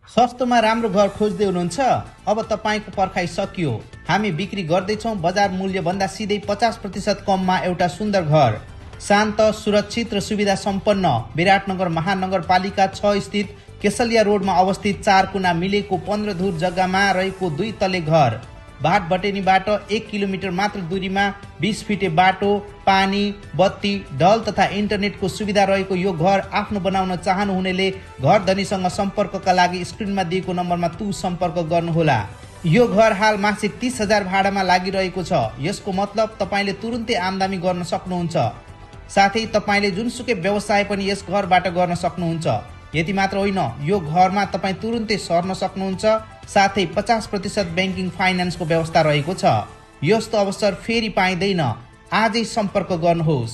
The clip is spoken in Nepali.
सस्तोमा राम्रो घर खोज्दै हुनुहुन्छ? अब तपाईको पर्खाइ सकियो। हामी बिक्री गर्दैछौँ बजार मूल्य भन्दा सिधै 50% कममा एउटा सुन्दर घर। शान्त, सुरक्षित र सुविधा सम्पन्न विराटनगर महानगरपालिका 6 स्थित केसलिया रोडमा अवस्थित 4 कुना मिलेको 15 धुर जग्गामा रहेको 2 तले घर। भाटभटेनीबाट 1 किलोमिटर मात्र दूरीमा 20 फिटे बाटो, पानी, बत्ती, ढल तथा इन्टरनेटको सुविधा रहेको यो घर आफ्नो बनाउन चाहनुहुनेले घर धनीसँग सम्पर्कका लागि स्क्रिनमा दिएको नम्बरमा सम्पर्क गर्नुहोला। यो घर हाल मासिक 30,000 भाडामा लागिरहेको छ। यसको मतलब तपाईले तुरुन्तै आम्दानी गर्न सक्नुहुन्छ। साथै तपाईले जुनसुकै व्यवसाय पनि यस घरबाट गर्न सक्नुहुन्छ। यति मात्र होइन, यो घरमा तपाईँ तुरुन्तै सर्न सक्नुहुन्छ। साथै 50% ब्याङ्किङ फाइनेन्सको व्यवस्था रहेको छ। यस्तो अवसर फेरि पाइँदैन। आजै सम्पर्क गर्नुहोस्।